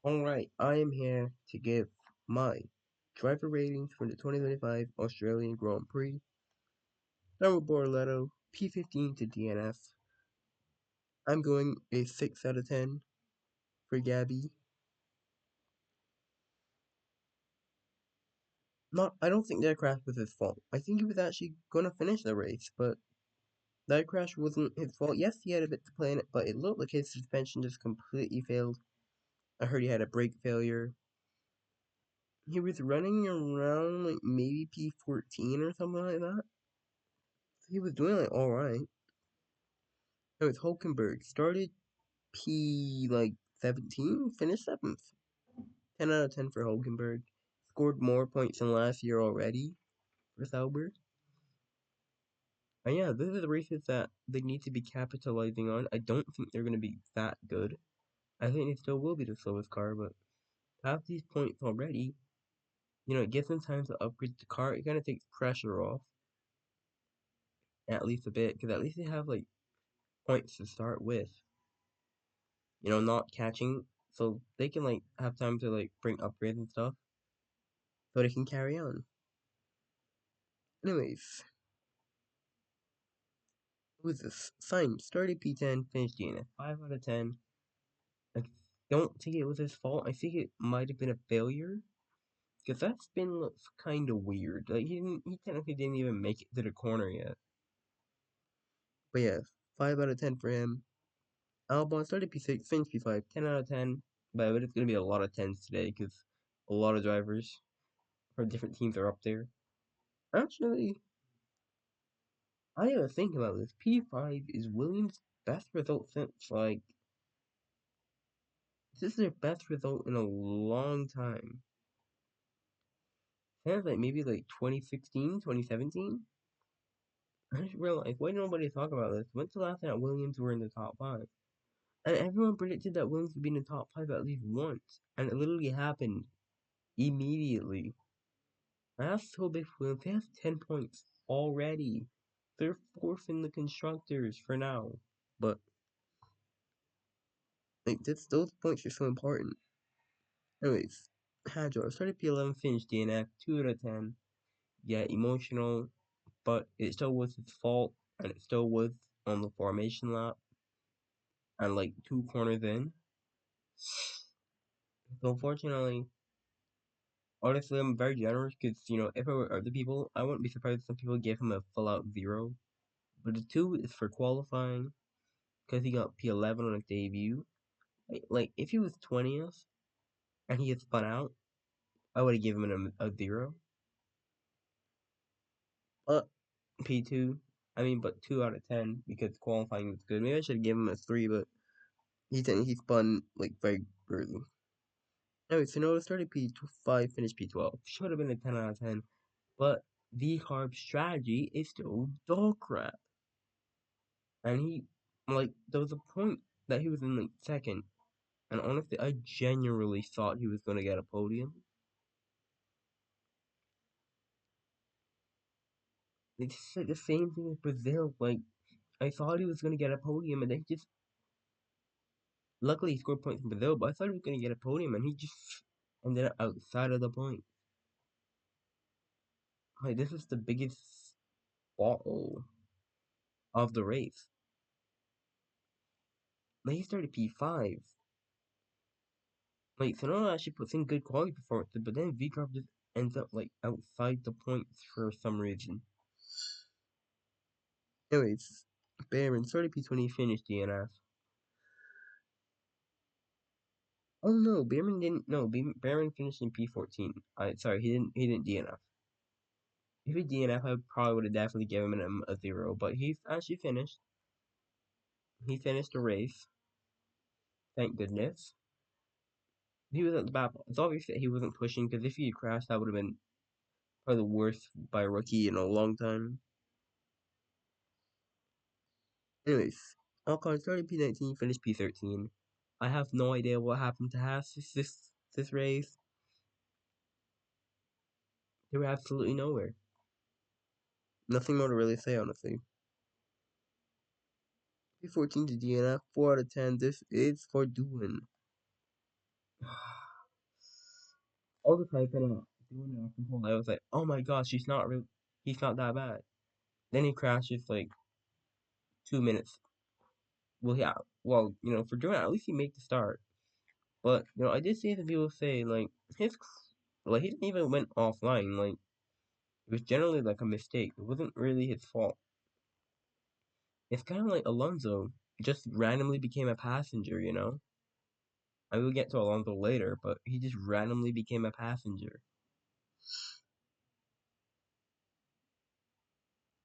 Alright, I am here to give my driver ratings for the 2025 Australian Grand Prix. Number Borletto, P15 to DNF. I'm going a 6 out of 10 for Gabby. I don't think that crash was his fault. I think he was actually gonna finish the race, but that crash wasn't his fault. Yes, he had a bit to play in it, but it looked like his suspension just completely failed. I heard he had a brake failure. He was running around like maybe P14 or something like that. He was doing like alright. It was Hulkenberg. Started P like 17, finished 7th. 10 out of 10 for Hulkenberg. Scored more points than last year already for Sauber. And yeah, these are the races that they need to be capitalizing on. I don't think they're going to be that good. I think they still will be the slowest car, but to have these points already, it gives them time to upgrade the car. It kind of takes pressure off, at least a bit, because at least they have like points to start with. Not catching, so they can like have time to like bring upgrades and stuff, so they can carry on. Anyways, who is this? Sign started P10, finished DNF. 5 out of 10. I don't think it was his fault. I think it might have been a failure, because that spin looks kind of weird. Like he technically didn't even make it to the corner yet. But yeah, 5 out of 10 for him. Albon started P6, finished P5, 10 out of 10. But I bet it's gonna be a lot of 10s today, because a lot of drivers for different teams are up there. Actually, I gotta think about this. P5 is Williams' best result since, like, this is their best result in a long time. Sounds like maybe like 2016, 2017? I just realized, why did nobody talk about this? When's the last time that Williams were in the top 5? And everyone predicted that Williams would be in the top 5 at least once. And it literally happened immediately. And that's so big for Williams. They have 10 points already. They're 4th in the constructors for now. But like those points are so important. Anyways, Hadjar started P11, finished DNF, 2 out of 10. Yeah, emotional, but it still was his fault, and it still was on the formation lap, and like 2 corners in. So unfortunately, honestly, I'm very generous because if it were other people, I wouldn't be surprised if some people gave him a full out 0. But the 2 is for qualifying because he got P11 on his debut. Like if he was 20th and he had spun out, I would have given him a 0. But P2, but 2 out of 10 because qualifying was good. Maybe I should give him a 3, but he spun like very early. Anyway, so Noah started P5, finished P12. Should have been a 10 out of 10, but the carb strategy is still dog crap. And there was a point that he was in like second, and honestly, I genuinely thought he was gonna get a podium. It's like the same thing as Brazil. Like I thought he was gonna get a podium, and then he just luckily he scored points in Brazil, but I thought he was gonna get a podium, and he just ended up outside of the point. Like this is the biggest fall of the race. Like he started P5. Like Sonoda actually puts in good quality performances, but then V-Carb just ends up like outside the points for some reason. Anyways, Baron started P20, finished DNF. Oh no, Baron didn't. No, Baron finished in P14. Sorry, he didn't DNF. If he DNF, I probably would have definitely given him a 0. But he's actually finished. He finished the race. Thank goodness. He was at the back. It's obvious that he wasn't pushing because if he had crashed, that would have been probably the worst by a rookie in a long time. Anyways, Alcon started P19, finished P13. I have no idea what happened to Haas this race. They were absolutely nowhere. Nothing more to really say, honestly. P14 to DNF, 4 out of 10. This is for doing. all the typing and doing it off the whole, I was like, oh my gosh, he's not that bad. Then he crashes like 2 minutes. Well, yeah, well, for doing it, at least he made the start. But I did see some people say like his like he didn't even went offline. Like it was generally like a mistake. It wasn't really his fault. It's kind of like Alonso just randomly became a passenger. I will get to Alonso later, but he just randomly became a passenger.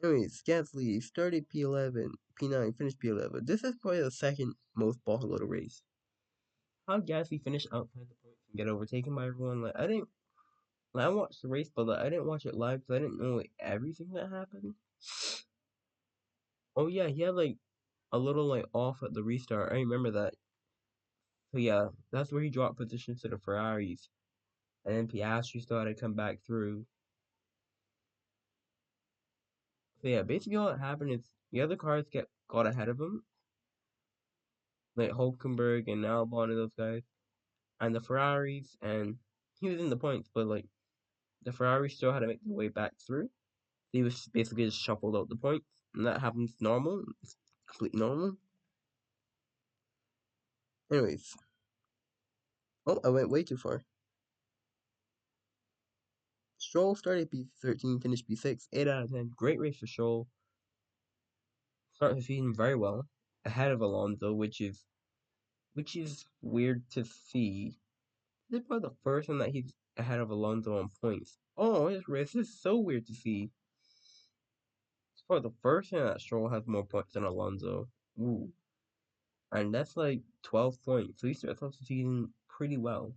Anyways, Gasly started P11, P9, finished P11. This is probably the second most bottleload race. How did Gasly finish outside the points and get overtaken by everyone? Like I watched the race, but like, I didn't watch it live because I didn't know like everything that happened. Oh yeah, he had like a little like off at the restart. I remember that. So yeah, that's where he dropped positions to the Ferraris, and then Piastri still had to come back through. So yeah, basically all that happened is the other cars got ahead of him, like Hulkenberg and Albon and those guys, and the Ferraris, and he was in the points, but like the Ferraris still had to make their way back through. He was basically just shuffled out the points, and that happens normal. It's completely normal. Anyways, oh, I went way too far. Stroll started P13, finished P6, 8 out of 10. Great race for Stroll. Started the season very well, ahead of Alonso, which is weird to see. This is probably the first one that he's ahead of Alonso on points. Oh, his race is so weird to see. It's probably the first time that Stroll has more points than Alonso. Ooh. And that's like 12 points. So he starts off the season pretty well.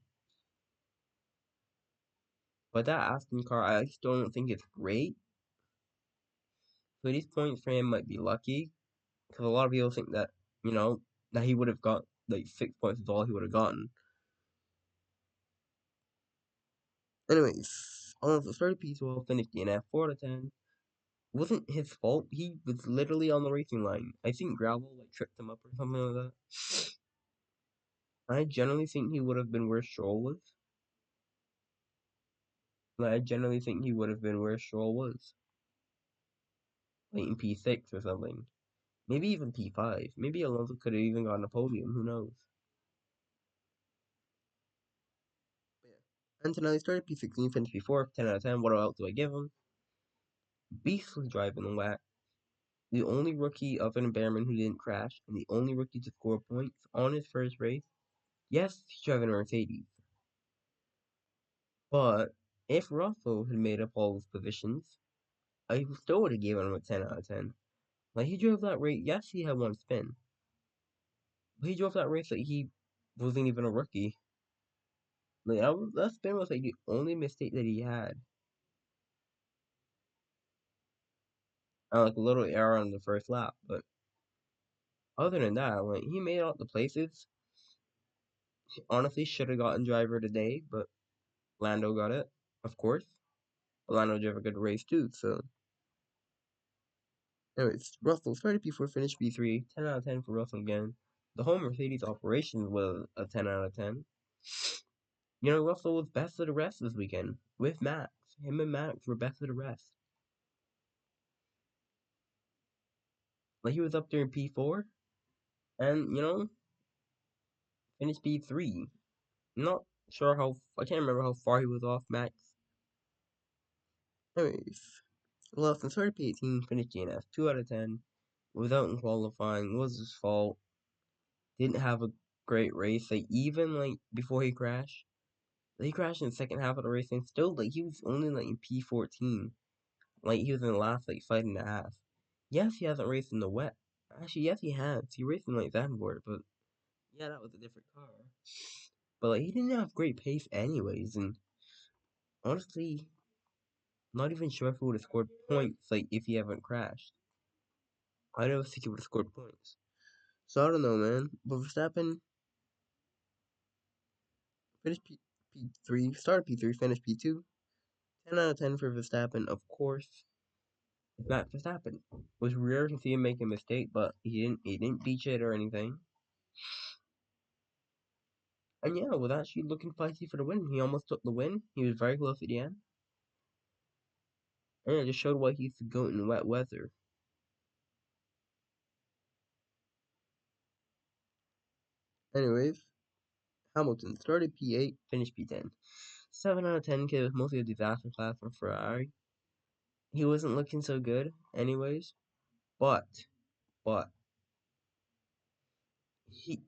But that Aston car, I just don't think it's great. So these points for him might be lucky. Because a lot of people think that, you know, that he would have got like 6 points is all he would have gotten. Anyways, Alonso started P12, finished DNF 4 out of 10. Wasn't his fault. He was literally on the racing line. I think gravel like tripped him up or something like that. I generally think he would have been where Stroll was. Like, I generally think he would have been where Stroll was, like in P6 or something. Maybe even P5. Maybe Alonso could have even gotten a podium. Who knows? But yeah. Antonelli started P16, finished P4, 10 out of 10. What else do I give him? Beastly driving the whack. The only rookie other than Behrman who didn't crash, and the only rookie to score points on his first race. Yes, he's driving a Mercedes. But if Russell had made up all his positions, I still would have given him a 10 out of 10. Like, he drove that race. Yes, he had one spin. But he drove that race like he wasn't even a rookie. Like, that spin was like the only mistake that he had. And like a little error on the first lap. But other than that, like, he made out the places. He honestly should have gotten driver today, but Lando got it, of course. But Lando drove a good race too, so. Anyways, Russell started P4, finished P3, 10 out of 10 for Russell again. The whole Mercedes operation was a 10 out of 10. Russell was best of the rest this weekend with Max. Him and Max were best of the rest. Like he was up there in P4 and, finished P3. Not sure I can't remember how far he was off Max. Anyways, Lawson started P18, finished DNF, 2 out of 10. Without in qualifying, was his fault. Didn't have a great race. Like, even, like, before he crashed, he crashed in the second half of the race, and still, like, he was only, like, in P14. Like, he was in the last, like, 5.5. Yes, he hasn't raced in the wet. Actually, yes, he has. He raced in, like, Zandvoort, but, yeah, that was a different car. But, like, he didn't have great pace anyways, and, honestly, not even sure if he would have scored points, like, if he haven't crashed. I don't think he would have scored points. So, I don't know, man. But Verstappen finished P3, started P3, finished P2. 10 out of 10 for Verstappen, of course. It's Max Verstappen. It was rare to see him make a mistake, but he didn't beach it or anything. And yeah, was actually looking feisty for the win. He almost took the win. He was very close at the end. And it just showed why he's the goat in wet weather. Anyways, Hamilton started P8, finished P10. 7 out of 10 kid was mostly a disaster class for Ferrari. He wasn't looking so good, anyways. But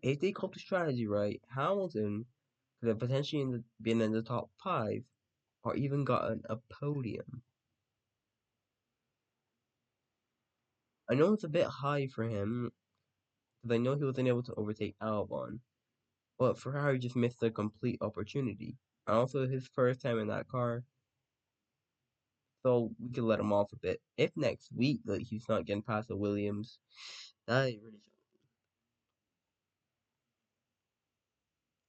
if they called the strategy right, Hamilton could have potentially been in the top 5 or even gotten a podium. I know it's a bit high for him because I know he wasn't able to overtake Albon, but Ferrari just missed a complete opportunity. And also his first time in that car, so we could let him off a bit. If next week like he's not getting past the Williams, that is really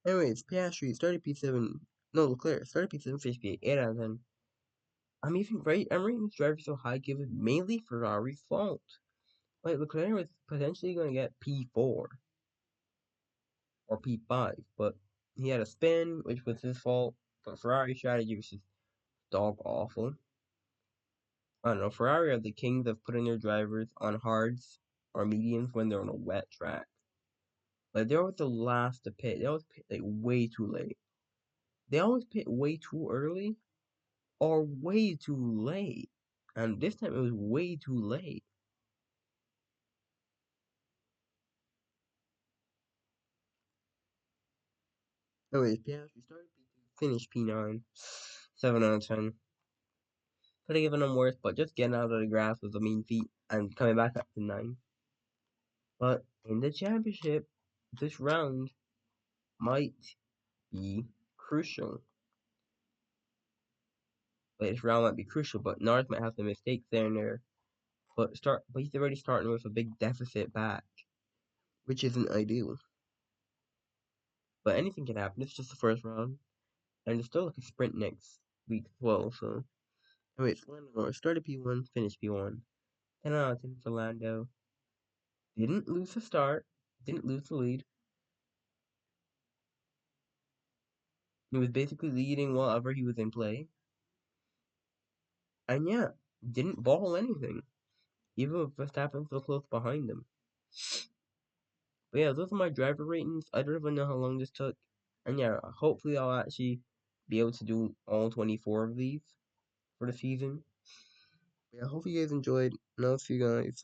shocking. Anyways, Piastri started P7. No, Leclerc started P7, finished P8, 8 out of 10. I'm rating this driver so high given mainly Ferrari's fault. Like Leclerc was potentially going to get P4 or P5, but he had a spin, which was his fault. But Ferrari's strategy was just dog awful. I don't know. Ferrari are the kings of putting their drivers on hards or mediums when they're on a wet track. Like they're always the last to pit. They always pit like way too late. They always pit way too early or way too late. And this time it was way too late. Anyways, Piastri started P2, finished P9, 7 out of 10. Could have given them worse, but just getting out of the grass was a mean feat and coming back up to 9. But in the championship, this round might be crucial. Like this round might be crucial, but Norris might have some mistakes there and there. But he's already starting with a big deficit back, which isn't ideal. But anything can happen. It's just the first round, and it's still like a sprint next week as well. So, anyways, Lando Norris started P1, finished P1. 10 out of 10 for Lando. Didn't lose the start, didn't lose the lead. He was basically leading wherever he was in play. And yeah, didn't ball anything, even with Verstappen so close behind him. But yeah, those are my driver ratings. I don't even know how long this took. And yeah, hopefully I'll actually be able to do all 24 of these for the season. Yeah, hopefully you guys enjoyed. And I'll see you guys